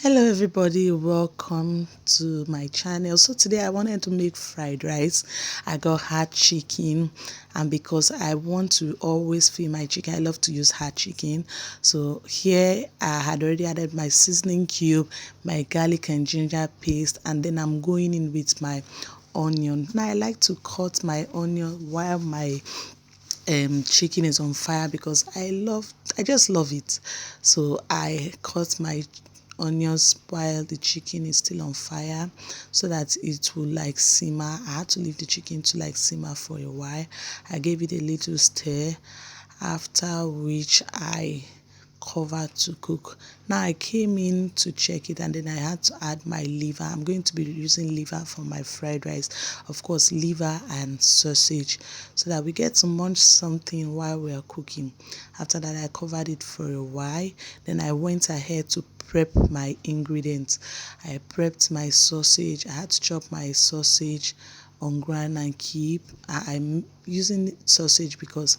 Hello everybody, welcome to my channel. So today I wanted to make fried rice. I got hard chicken, and because I want to always feed my chicken, I love to use hard chicken. So here I had already added my seasoning cube, my garlic and ginger paste, and then I'm going in with my onion. Now I like to cut my onion while my chicken is on fire because I just love it. So I cut my onions while the chicken is still on fire so that it will like simmer. I had to leave the chicken to like simmer for a while. I gave it a little stir, after which I covered to cook. Now I came in to check it, and then I had to add my liver. I'm going to be using liver for my fried rice. Of course, liver and sausage, so that we get to munch something while we are cooking. After that, I covered it for a while. Then I went ahead to prep my ingredients. I prepped my sausage. I had to chop my sausage on ground and keep. I'm using sausage because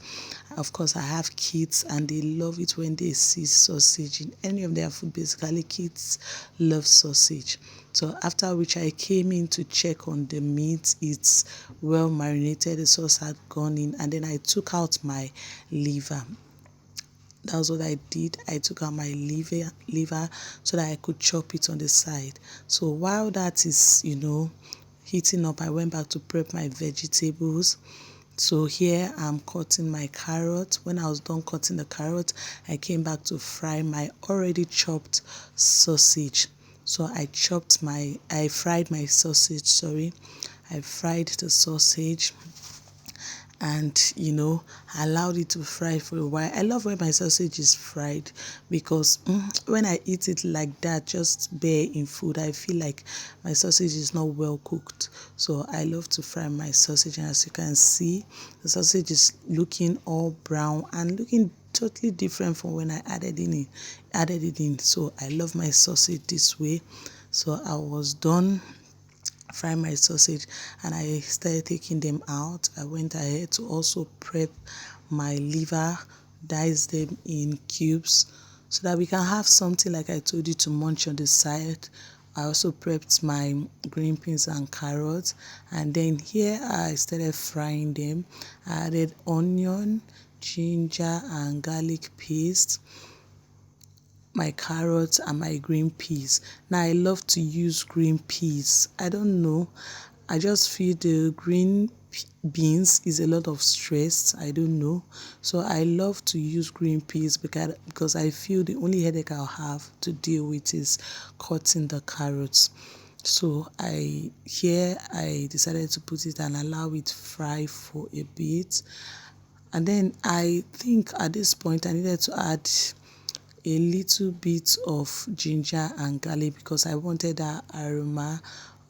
of course I have kids and they love it when they see sausage in any of their food. Basically kids love sausage. So after which I came in to check on the meat. It's well marinated, the sauce had gone in, and then I took out my liver. That was what I did. I took out my liver so that I could chop it on the side. So while that is, heating up, I went back to prep my vegetables. So here I'm cutting my carrot. When I was done cutting the carrot, I came back to fry my already chopped sausage. So I fried my sausage, sorry. I fried the sausage and allowed it to fry for a while. I love when my sausage is fried because when I eat it like that, just bare in food, I feel like my sausage is not well cooked. So I love to fry my sausage, and as you can see, the sausage is looking all brown and looking totally different from when I added it in. So I love my sausage this way. So I was done fry my sausage and I started taking them out. I went ahead to also prep my liver, dice them in cubes so that we can have something like I told you to munch on the side. I also prepped my green peas and carrots, and then here I started frying them. I added onion, ginger and garlic paste, my carrots and my green peas. Now I love to use green peas. I don't know. I just feel the beans is a lot of stress. I don't know. So I love to use green peas because I feel the only headache I'll have to deal with is cutting the carrots. So I decided to put it and allow it fry for a bit. And then I think at this point I needed to add a little bit of ginger and garlic because I wanted that aroma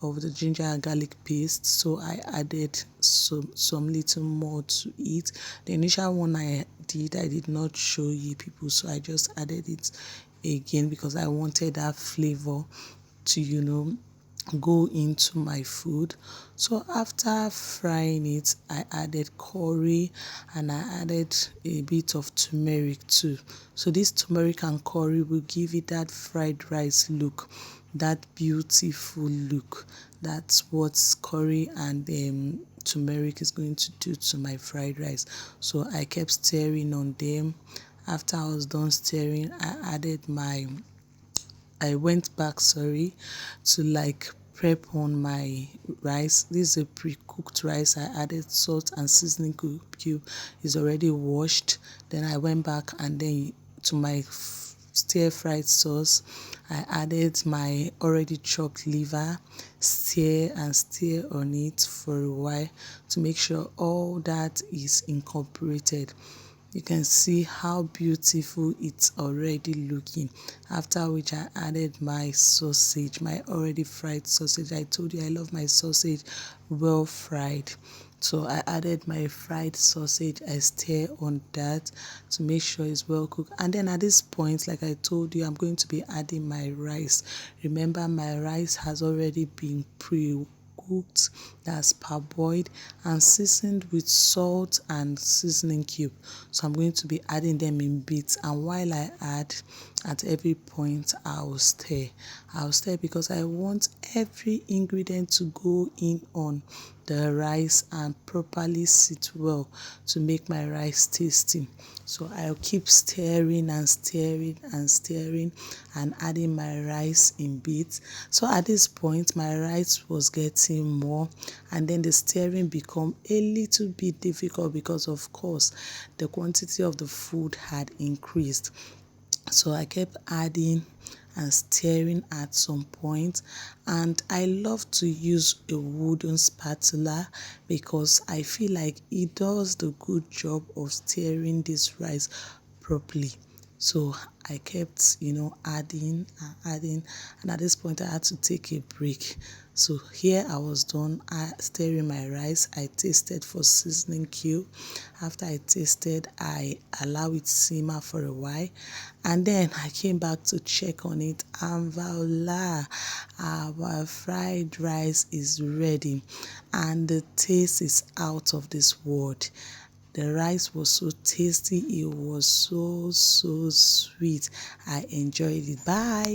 of the ginger and garlic paste. So I added some little more to it. The initial one I did not show you people, so I just added it again because I wanted that flavor to go into my food. So after frying it, I added curry and I added a bit of turmeric too. So this turmeric and curry will give it that fried rice look, that beautiful look. That's what curry and turmeric is going to do to my fried rice. So I kept stirring on them. After I was done stirring, I went back, to like prep on my rice. This is a pre-cooked rice. I added salt and seasoning cube. Is already washed. Then I went back and then to my stir-fried sauce. I added my already chopped liver, stir on it for a while to make sure all that is incorporated. You can see how beautiful it's already looking. After which I added my sausage, my already fried sausage. I told you I love my sausage well fried. So I added my fried sausage. I stir on that to make sure it's well cooked. And then at this point, like I told you, I'm going to be adding my rice. Remember, my rice has already been pre-cooked, that's parboiled and seasoned with salt and seasoning cube. So I'm going to be adding them in bits, and while I add, At every point, I'll stir because I want every ingredient to go in on the rice and properly sit well to make my rice tasty. So I'll keep stirring and stirring and stirring and adding my rice in bits. So at this point, my rice was getting more, and then the stirring become a little bit difficult because of course the quantity of the food had increased. So I kept adding and stirring at some point, and I love to use a wooden spatula because I feel like it does the good job of stirring this rice properly. So I kept, adding and adding, and at this point I had to take a break. So here I was done stirring my rice. I tasted for seasoning cube. After I tasted, I allow it simmer for a while, and then I came back to check on it, and voila, our fried rice is ready, and the taste is out of this world. The rice was so tasty, it was so sweet. I enjoyed it. Bye.